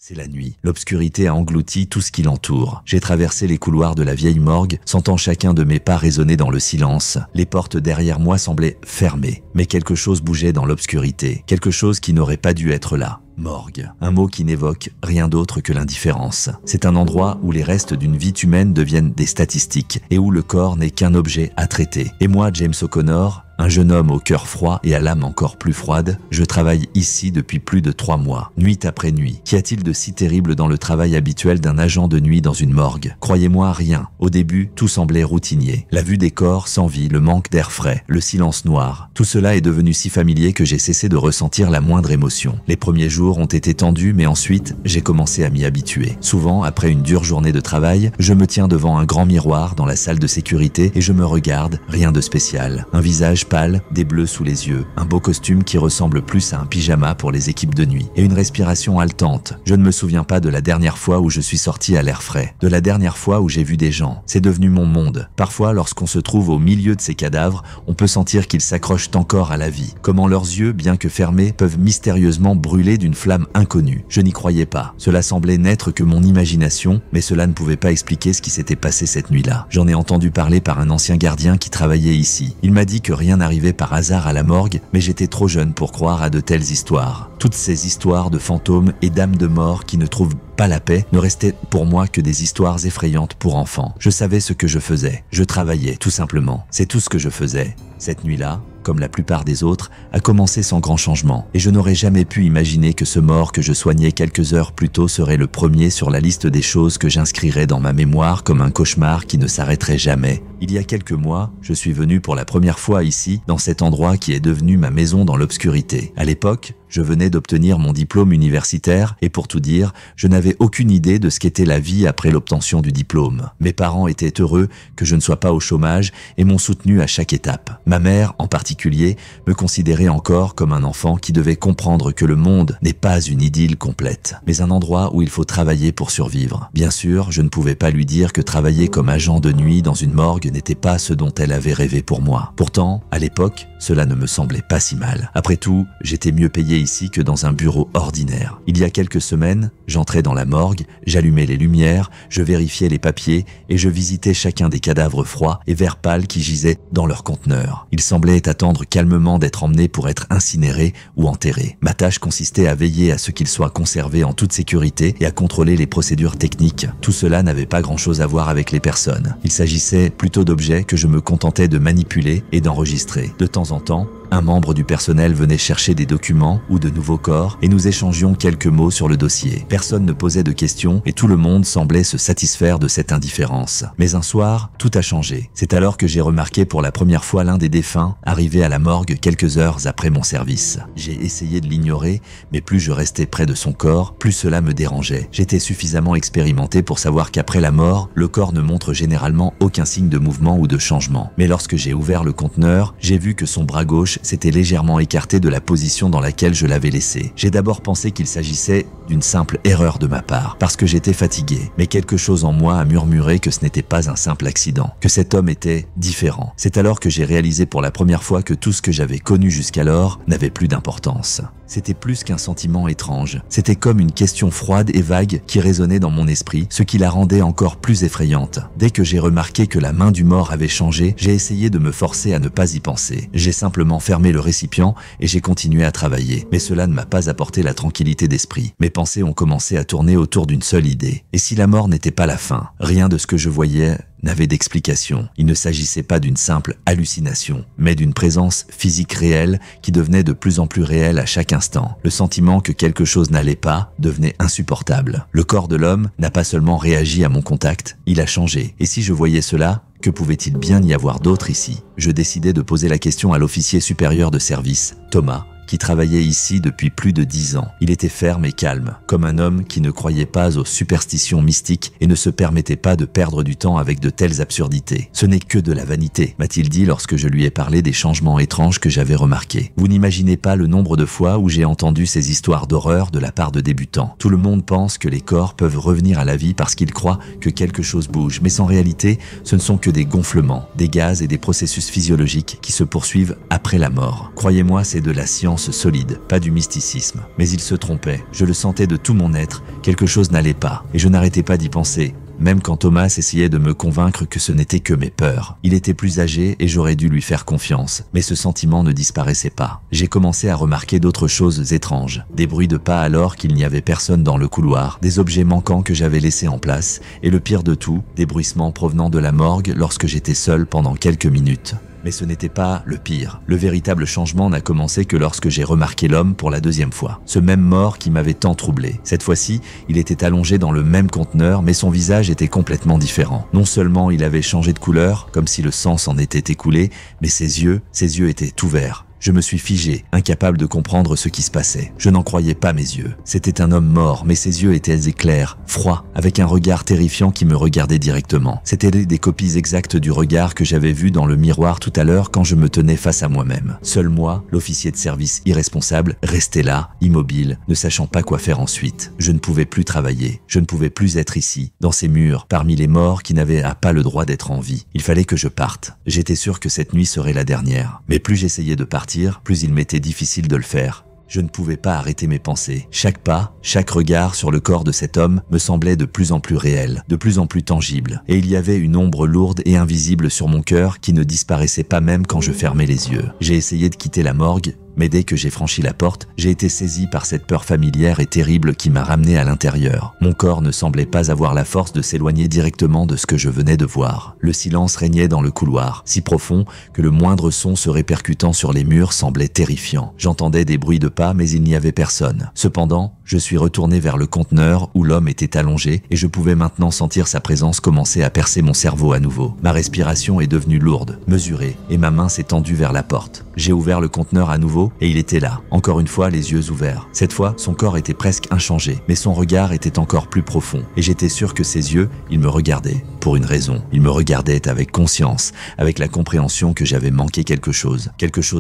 C'est la nuit. L'obscurité a englouti tout ce qui l'entoure. J'ai traversé les couloirs de la vieille morgue, sentant chacun de mes pas résonner dans le silence. Les portes derrière moi semblaient fermées, mais quelque chose bougeait dans l'obscurité, quelque chose qui n'aurait pas dû être là. Morgue, un mot qui n'évoque rien d'autre que l'indifférence. C'est un endroit où les restes d'une vie humaine deviennent des statistiques et où le corps n'est qu'un objet à traiter. Et moi, James O'Connor, un jeune homme au cœur froid et à l'âme encore plus froide, je travaille ici depuis plus de 3 mois, nuit après nuit. Qu'y a-t-il de si terrible dans le travail habituel d'un agent de nuit dans une morgue? Croyez-moi, rien. Au début, tout semblait routinier. La vue des corps sans vie, le manque d'air frais, le silence noir. Tout cela est devenu si familier que j'ai cessé de ressentir la moindre émotion. Les premiers jours ont été tendus, mais ensuite, j'ai commencé à m'y habituer. Souvent, après une dure journée de travail, je me tiens devant un grand miroir dans la salle de sécurité et je me regarde, rien de spécial. Un visage pâle, des bleus sous les yeux, un beau costume qui ressemble plus à un pyjama pour les équipes de nuit, et une respiration haletante. Je ne me souviens pas de la dernière fois où je suis sorti à l'air frais, de la dernière fois où j'ai vu des gens. C'est devenu mon monde. Parfois, lorsqu'on se trouve au milieu de ces cadavres, on peut sentir qu'ils s'accrochent encore à la vie. Comment leurs yeux, bien que fermés, peuvent mystérieusement brûler d'une flamme inconnue. Je n'y croyais pas. Cela semblait n'être que mon imagination, mais cela ne pouvait pas expliquer ce qui s'était passé cette nuit-là. J'en ai entendu parler par un ancien gardien qui travaillait ici. Il m'a dit que rien n'arrivait par hasard à la morgue, mais j'étais trop jeune pour croire à de telles histoires. Toutes ces histoires de fantômes et d'âmes de mort qui ne trouvent pas la paix ne restaient pour moi que des histoires effrayantes pour enfants. Je savais ce que je faisais. Je travaillais, tout simplement. C'est tout ce que je faisais. Cette nuit-là, comme la plupart des autres, a commencé sans grand changement. Et je n'aurais jamais pu imaginer que ce mort que je soignais quelques heures plus tôt serait le premier sur la liste des choses que j'inscrirais dans ma mémoire comme un cauchemar qui ne s'arrêterait jamais. Il y a quelques mois, je suis venu pour la première fois ici, dans cet endroit qui est devenu ma maison dans l'obscurité. À l'époque, je venais d'obtenir mon diplôme universitaire et pour tout dire, je n'avais aucune idée de ce qu'était la vie après l'obtention du diplôme. Mes parents étaient heureux que je ne sois pas au chômage et m'ont soutenu à chaque étape. Ma mère, en particulier, me considérait encore comme un enfant qui devait comprendre que le monde n'est pas une idylle complète, mais un endroit où il faut travailler pour survivre. Bien sûr, je ne pouvais pas lui dire que travailler comme agent de nuit dans une morgue n'était pas ce dont elle avait rêvé pour moi. Pourtant, à l'époque, cela ne me semblait pas si mal. Après tout, j'étais mieux payé ici que dans un bureau ordinaire. Il y a quelques semaines, j'entrais dans la morgue, j'allumais les lumières, je vérifiais les papiers et je visitais chacun des cadavres froids et verts pâles qui gisaient dans leur conteneur. Ils semblaient attendre calmement d'être emmenés pour être incinérés ou enterrés. Ma tâche consistait à veiller à ce qu'ils soient conservés en toute sécurité et à contrôler les procédures techniques. Tout cela n'avait pas grand-chose à voir avec les personnes. Il s'agissait plutôt d'objets que je me contentais de manipuler et d'enregistrer. De temps en temps, un membre du personnel venait chercher des documents ou de nouveaux corps et nous échangions quelques mots sur le dossier. Personne ne posait de questions et tout le monde semblait se satisfaire de cette indifférence. Mais un soir, tout a changé. C'est alors que j'ai remarqué pour la première fois l'un des défunts arriver à la morgue quelques heures après mon service. J'ai essayé de l'ignorer, mais plus je restais près de son corps, plus cela me dérangeait. J'étais suffisamment expérimenté pour savoir qu'après la mort, le corps ne montre généralement aucun signe de mouvement ou de changement. Mais lorsque j'ai ouvert le conteneur, j'ai vu que son bras gauche s'était légèrement écarté de la position dans laquelle je l'avais laissé. J'ai d'abord pensé qu'il s'agissait d'une simple erreur de ma part, parce que j'étais fatigué. Mais quelque chose en moi a murmuré que ce n'était pas un simple accident, que cet homme était différent. C'est alors que j'ai réalisé pour la première fois que tout ce que j'avais connu jusqu'alors n'avait plus d'importance. C'était plus qu'un sentiment étrange. C'était comme une question froide et vague qui résonnait dans mon esprit, ce qui la rendait encore plus effrayante. Dès que j'ai remarqué que la main du mort avait changé, j'ai essayé de me forcer à ne pas y penser. J'ai simplement fermé le récipient et j'ai continué à travailler. Mais cela ne m'a pas apporté la tranquillité d'esprit. Mes pensées ont commencé à tourner autour d'une seule idée. Et si la mort n'était pas la fin? Rien de ce que je voyais n'avait d'explication. Il ne s'agissait pas d'une simple hallucination, mais d'une présence physique réelle qui devenait de plus en plus réelle à chaque instant. Le sentiment que quelque chose n'allait pas devenait insupportable. Le corps de l'homme n'a pas seulement réagi à mon contact, il a changé. Et si je voyais cela, que pouvait-il bien y avoir d'autre ici? Je décidai de poser la question à l'officier supérieur de service, Thomas, qui travaillait ici depuis plus de 10 ans. Il était ferme et calme, comme un homme qui ne croyait pas aux superstitions mystiques et ne se permettait pas de perdre du temps avec de telles absurdités. Ce n'est que de la vanité, m'a-t-il dit lorsque je lui ai parlé des changements étranges que j'avais remarqués. Vous n'imaginez pas le nombre de fois où j'ai entendu ces histoires d'horreur de la part de débutants. Tout le monde pense que les corps peuvent revenir à la vie parce qu'ils croient que quelque chose bouge, mais en réalité, ce ne sont que des gonflements, des gaz et des processus physiologiques qui se poursuivent après la mort. Croyez-moi, c'est de la science évidence solide, pas du mysticisme. Mais il se trompait, je le sentais de tout mon être, quelque chose n'allait pas, et je n'arrêtais pas d'y penser. Même quand Thomas essayait de me convaincre que ce n'était que mes peurs. Il était plus âgé et j'aurais dû lui faire confiance, mais ce sentiment ne disparaissait pas. J'ai commencé à remarquer d'autres choses étranges. Des bruits de pas alors qu'il n'y avait personne dans le couloir, des objets manquants que j'avais laissés en place, et le pire de tout, des bruissements provenant de la morgue lorsque j'étais seul pendant quelques minutes. Mais ce n'était pas le pire. Le véritable changement n'a commencé que lorsque j'ai remarqué l'homme pour la deuxième fois. Ce même mort qui m'avait tant troublé. Cette fois-ci, il était allongé dans le même conteneur, mais son visage était complètement différent. Non seulement il avait changé de couleur, comme si le sang s'en était écoulé, mais ses yeux étaient ouverts. Je me suis figé, incapable de comprendre ce qui se passait. Je n'en croyais pas mes yeux. C'était un homme mort, mais ses yeux étaient éclairs, froids, avec un regard terrifiant qui me regardait directement. C'étaient des copies exactes du regard que j'avais vu dans le miroir tout à l'heure quand je me tenais face à moi-même. Seul moi, l'officier de service irresponsable, restais là, immobile, ne sachant pas quoi faire ensuite. Je ne pouvais plus travailler. Je ne pouvais plus être ici, dans ces murs, parmi les morts qui n'avaient pas le droit d'être en vie. Il fallait que je parte. J'étais sûr que cette nuit serait la dernière. Mais plus j'essayais de partir, plus il m'était difficile de le faire. Je ne pouvais pas arrêter mes pensées. Chaque pas, chaque regard sur le corps de cet homme me semblait de plus en plus réel, de plus en plus tangible. Et il y avait une ombre lourde et invisible sur mon cœur qui ne disparaissait pas même quand je fermais les yeux. J'ai essayé de quitter la morgue, mais dès que j'ai franchi la porte, j'ai été saisi par cette peur familière et terrible qui m'a ramené à l'intérieur. Mon corps ne semblait pas avoir la force de s'éloigner directement de ce que je venais de voir. Le silence régnait dans le couloir, si profond que le moindre son se répercutant sur les murs semblait terrifiant. J'entendais des bruits de pas, mais il n'y avait personne. Cependant, je suis retourné vers le conteneur où l'homme était allongé et je pouvais maintenant sentir sa présence commencer à percer mon cerveau à nouveau. Ma respiration est devenue lourde, mesurée, et ma main s'est tendue vers la porte. J'ai ouvert le conteneur à nouveau et il était là, encore une fois les yeux ouverts. Cette fois, son corps était presque inchangé, mais son regard était encore plus profond et j'étais sûr que ses yeux, il me regardait. Pour une raison, il me regardait avec conscience, avec la compréhension que j'avais manqué quelque chose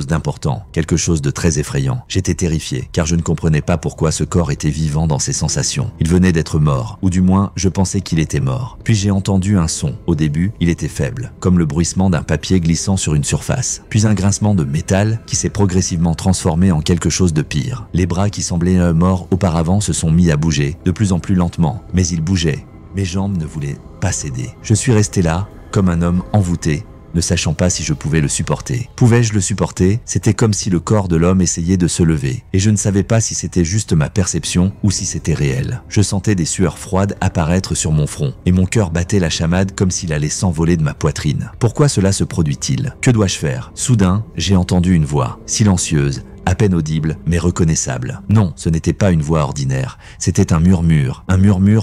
d'important, quelque chose de très effrayant. J'étais terrifié, car je ne comprenais pas pourquoi ce corps était vivant dans ses sensations. Il venait d'être mort, ou du moins, je pensais qu'il était mort. Puis j'ai entendu un son. Au début, il était faible, comme le bruissement d'un papier glissant sur une surface. Puis un grincement de métal qui s'est progressivement transformé en quelque chose de pire. Les bras qui semblaient morts auparavant se sont mis à bouger, de plus en plus lentement, mais ils bougeaient. Mes jambes ne voulaient pas céder. Je suis resté là, comme un homme envoûté, ne sachant pas si je pouvais le supporter. Pouvais-je le supporter? C'était comme si le corps de l'homme essayait de se lever, et je ne savais pas si c'était juste ma perception ou si c'était réel. Je sentais des sueurs froides apparaître sur mon front, et mon cœur battait la chamade comme s'il allait s'envoler de ma poitrine. Pourquoi cela se produit-il? Que dois-je faire? Soudain, j'ai entendu une voix, silencieuse, à peine audible, mais reconnaissable. Non, ce n'était pas une voix ordinaire, c'était un murmure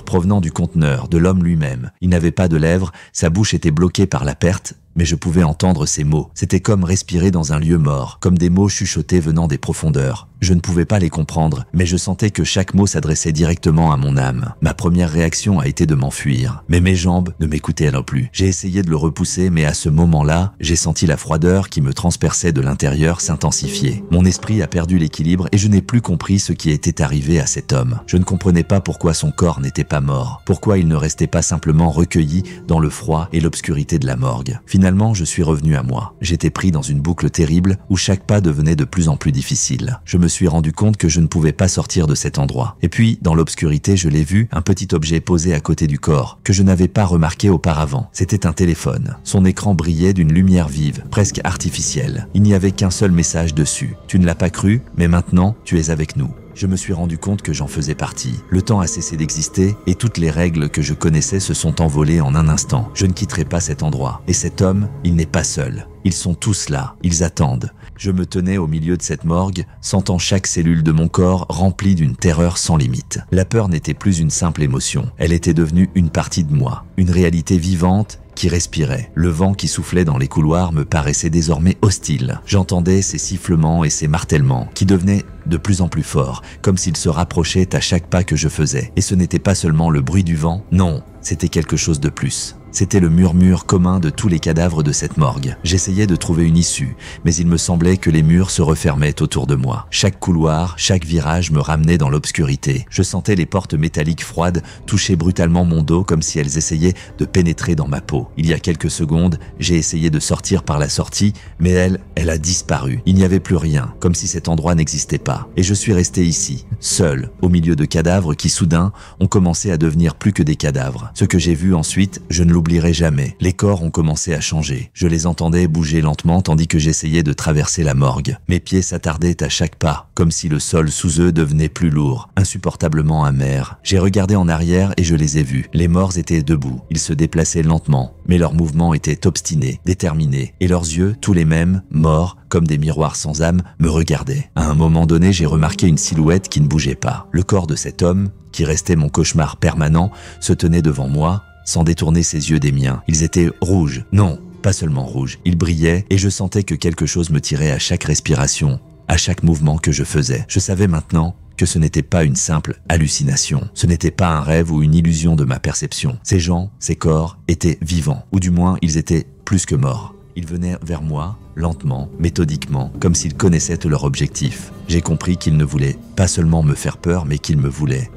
provenant du conteneur, de l'homme lui-même. Il n'avait pas de lèvres, sa bouche était bloquée par la perte, mais je pouvais entendre ces mots. C'était comme respirer dans un lieu mort, comme des mots chuchotés venant des profondeurs. Je ne pouvais pas les comprendre, mais je sentais que chaque mot s'adressait directement à mon âme. Ma première réaction a été de m'enfuir, mais mes jambes ne m'écoutaient non plus. J'ai essayé de le repousser, mais à ce moment-là, j'ai senti la froideur qui me transperçait de l'intérieur s'intensifier. Mon esprit a perdu l'équilibre et je n'ai plus compris ce qui était arrivé à cet homme. Je ne comprenais pas pourquoi son corps n'était pas mort, pourquoi il ne restait pas simplement recueilli dans le froid et l'obscurité de la morgue. Finalement, je suis revenu à moi. J'étais pris dans une boucle terrible où chaque pas devenait de plus en plus difficile. Je me suis rendu compte que je ne pouvais pas sortir de cet endroit. Et puis, dans l'obscurité, je l'ai vu, un petit objet posé à côté du corps, que je n'avais pas remarqué auparavant. C'était un téléphone. Son écran brillait d'une lumière vive, presque artificielle. Il n'y avait qu'un seul message dessus. Tu ne l'as pas cru, mais maintenant, tu es avec nous. Je me suis rendu compte que j'en faisais partie. Le temps a cessé d'exister et toutes les règles que je connaissais se sont envolées en un instant. Je ne quitterai pas cet endroit. Et cet homme, il n'est pas seul. Ils sont tous là. Ils attendent. Je me tenais au milieu de cette morgue, sentant chaque cellule de mon corps remplie d'une terreur sans limite. La peur n'était plus une simple émotion. Elle était devenue une partie de moi. Une réalité vivante qui respirait. Le vent qui soufflait dans les couloirs me paraissait désormais hostile. J'entendais ces sifflements et ces martèlements qui devenaient de plus en plus forts, comme s'ils se rapprochaient à chaque pas que je faisais. Et ce n'était pas seulement le bruit du vent, non, c'était quelque chose de plus. C'était le murmure commun de tous les cadavres de cette morgue. J'essayais de trouver une issue, mais il me semblait que les murs se refermaient autour de moi. Chaque couloir, chaque virage me ramenait dans l'obscurité. Je sentais les portes métalliques froides toucher brutalement mon dos comme si elles essayaient de pénétrer dans ma peau. Il y a quelques secondes, j'ai essayé de sortir par la sortie, mais elle a disparu. Il n'y avait plus rien, comme si cet endroit n'existait pas. Et je suis resté ici, seul, au milieu de cadavres qui soudain ont commencé à devenir plus que des cadavres. Ce que j'ai vu ensuite, je ne l'oublierai jamais. Les corps ont commencé à changer. Je les entendais bouger lentement tandis que j'essayais de traverser la morgue. Mes pieds s'attardaient à chaque pas, comme si le sol sous eux devenait plus lourd, insupportablement amer. J'ai regardé en arrière et je les ai vus. Les morts étaient debout. Ils se déplaçaient lentement, mais leurs mouvements étaient obstinés, déterminés, et leurs yeux, tous les mêmes, morts, comme des miroirs sans âme, me regardaient. À un moment donné, j'ai remarqué une silhouette qui ne bougeait pas. Le corps de cet homme, qui restait mon cauchemar permanent, se tenait devant moi, sans détourner ses yeux des miens. Ils étaient rouges. Non, pas seulement rouges. Ils brillaient et je sentais que quelque chose me tirait à chaque respiration, à chaque mouvement que je faisais. Je savais maintenant que ce n'était pas une simple hallucination. Ce n'était pas un rêve ou une illusion de ma perception. Ces gens, ces corps, étaient vivants, ou du moins ils étaient plus que morts. Ils venaient vers moi, lentement, méthodiquement, comme s'ils connaissaient leur objectif. J'ai compris qu'ils ne voulaient pas seulement me faire peur, mais qu'ils me voulaient.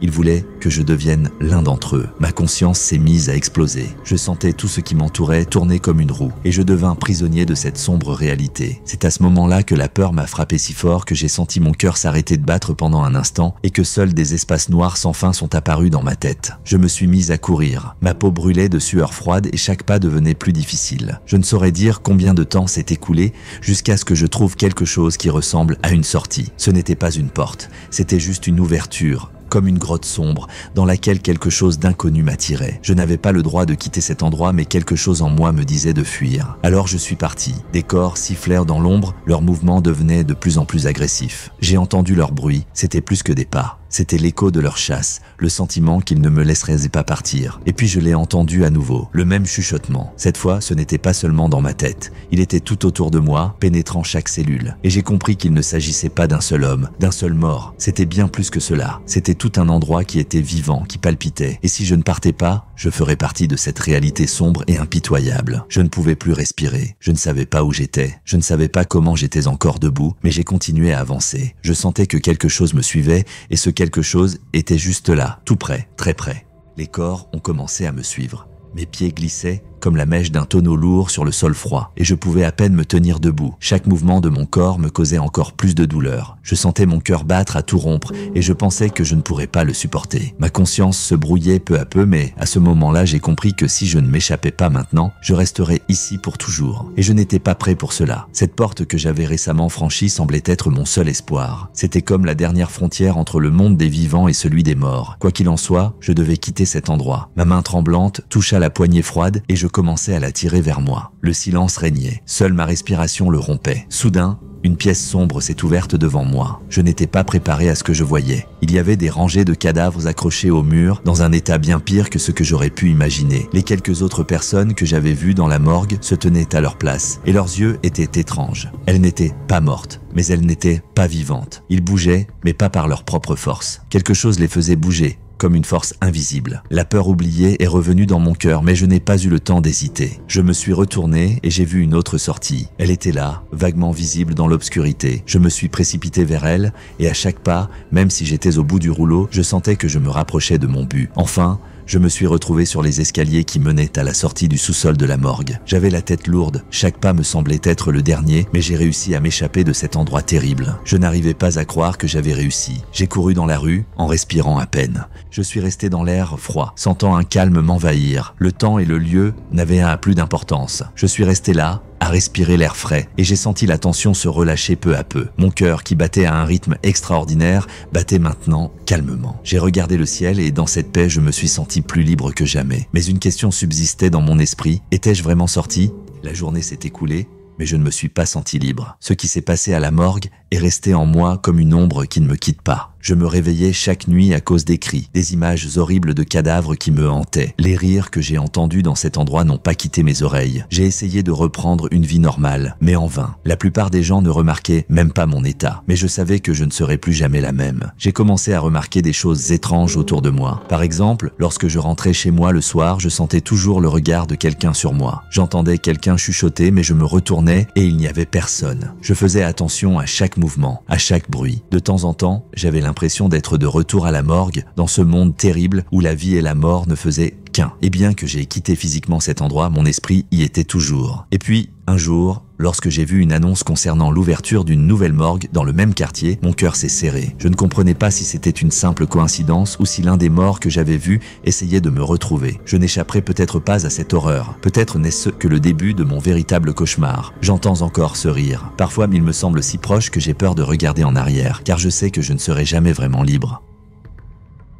Ils voulaient que je devienne l'un d'entre eux. Ma conscience s'est mise à exploser. Je sentais tout ce qui m'entourait tourner comme une roue, et je devins prisonnier de cette sombre réalité. C'est à ce moment-là que la peur m'a frappé si fort que j'ai senti mon cœur s'arrêter de battre pendant un instant, et que seuls des espaces noirs sans fin sont apparus dans ma tête. Je me suis mise à courir. Ma peau brûlait de sueur froide et chaque pas devenait plus difficile. Je ne saurais dire combien de temps s'est écoulé jusqu'à ce que je trouve quelque chose qui ressemble à une sortie. Ce n'était pas une porte, c'était juste une ouverture, comme une grotte sombre dans laquelle quelque chose d'inconnu m'attirait. Je n'avais pas le droit de quitter cet endroit, mais quelque chose en moi me disait de fuir. Alors je suis parti. Des corps sifflèrent dans l'ombre, leurs mouvements devenaient de plus en plus agressifs. J'ai entendu leur bruit, c'était plus que des pas. C'était l'écho de leur chasse, le sentiment qu'ils ne me laisseraient pas partir. Et puis je l'ai entendu à nouveau, le même chuchotement. Cette fois, ce n'était pas seulement dans ma tête. Il était tout autour de moi, pénétrant chaque cellule. Et j'ai compris qu'il ne s'agissait pas d'un seul homme, d'un seul mort. C'était bien plus que cela. C'était tout un endroit qui était vivant, qui palpitait. Et si je ne partais pas, je ferais partie de cette réalité sombre et impitoyable. Je ne pouvais plus respirer. Je ne savais pas où j'étais. Je ne savais pas comment j'étais encore debout, mais j'ai continué à avancer. Je sentais que quelque chose me suivait et ce quelque chose était juste là, tout près, très près. Les corps ont commencé à me suivre. Mes pieds glissaient comme la mèche d'un tonneau lourd sur le sol froid, et je pouvais à peine me tenir debout. Chaque mouvement de mon corps me causait encore plus de douleur. Je sentais mon cœur battre à tout rompre, et je pensais que je ne pourrais pas le supporter. Ma conscience se brouillait peu à peu, mais à ce moment-là, j'ai compris que si je ne m'échappais pas maintenant, je resterais ici pour toujours. Et je n'étais pas prêt pour cela. Cette porte que j'avais récemment franchie semblait être mon seul espoir. C'était comme la dernière frontière entre le monde des vivants et celui des morts. Quoi qu'il en soit, je devais quitter cet endroit. Ma main tremblante toucha la poignée froide, et je commençais à la tirer vers moi. Le silence régnait. Seule ma respiration le rompait. Soudain, une pièce sombre s'est ouverte devant moi. Je n'étais pas préparé à ce que je voyais. Il y avait des rangées de cadavres accrochés au mur, dans un état bien pire que ce que j'aurais pu imaginer. Les quelques autres personnes que j'avais vues dans la morgue se tenaient à leur place, et leurs yeux étaient étranges. Elles n'étaient pas mortes, mais elles n'étaient pas vivantes. Ils bougeaient, mais pas par leur propre force. Quelque chose les faisait bouger, comme une force invisible. La peur oubliée est revenue dans mon cœur, mais je n'ai pas eu le temps d'hésiter. Je me suis retourné et j'ai vu une autre sortie. Elle était là, vaguement visible dans l'obscurité. Je me suis précipité vers elle, et à chaque pas, même si j'étais au bout du rouleau, je sentais que je me rapprochais de mon but. Enfin, je me suis retrouvé sur les escaliers qui menaient à la sortie du sous-sol de la morgue. J'avais la tête lourde, chaque pas me semblait être le dernier, mais j'ai réussi à m'échapper de cet endroit terrible. Je n'arrivais pas à croire que j'avais réussi. J'ai couru dans la rue, en respirant à peine. Je suis resté dans l'air froid, sentant un calme m'envahir. Le temps et le lieu n'avaient plus d'importance. Je suis resté là, à respirer l'air frais, et j'ai senti la tension se relâcher peu à peu. Mon cœur, qui battait à un rythme extraordinaire, battait maintenant calmement. J'ai regardé le ciel et dans cette paix, je me suis senti plus libre que jamais. Mais une question subsistait dans mon esprit. Étais-je vraiment sorti ? La journée s'est écoulée, mais je ne me suis pas senti libre. Ce qui s'est passé à la morgue est restée en moi comme une ombre qui ne me quitte pas. Je me réveillais chaque nuit à cause des cris, des images horribles de cadavres qui me hantaient. Les rires que j'ai entendus dans cet endroit n'ont pas quitté mes oreilles. J'ai essayé de reprendre une vie normale, mais en vain. La plupart des gens ne remarquaient même pas mon état, mais je savais que je ne serais plus jamais la même. J'ai commencé à remarquer des choses étranges autour de moi. Par exemple, lorsque je rentrais chez moi le soir, je sentais toujours le regard de quelqu'un sur moi. J'entendais quelqu'un chuchoter, mais je me retournais et il n'y avait personne. Je faisais attention à chaque mouvement, à chaque bruit. De temps en temps, j'avais l'impression d'être de retour à la morgue, dans ce monde terrible où la vie et la mort ne faisaient qu'un. Et bien que j'ai quitté physiquement cet endroit, mon esprit y était toujours. Et puis, un jour, lorsque j'ai vu une annonce concernant l'ouverture d'une nouvelle morgue dans le même quartier, mon cœur s'est serré. Je ne comprenais pas si c'était une simple coïncidence ou si l'un des morts que j'avais vus essayait de me retrouver. Je n'échapperai peut-être pas à cette horreur. Peut-être n'est-ce que le début de mon véritable cauchemar. J'entends encore ce rire. Parfois, il me semble si proche que j'ai peur de regarder en arrière, car je sais que je ne serai jamais vraiment libre.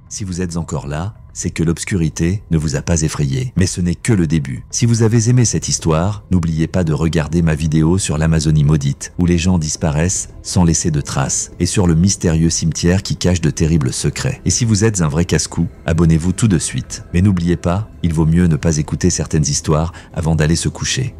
Si vous êtes encore là, c'est que l'obscurité ne vous a pas effrayé. Mais ce n'est que le début. Si vous avez aimé cette histoire, n'oubliez pas de regarder ma vidéo sur l'Amazonie maudite, où les gens disparaissent sans laisser de traces, et sur le mystérieux cimetière qui cache de terribles secrets. Et si vous êtes un vrai casse-cou, abonnez-vous tout de suite. Mais n'oubliez pas, il vaut mieux ne pas écouter certaines histoires avant d'aller se coucher.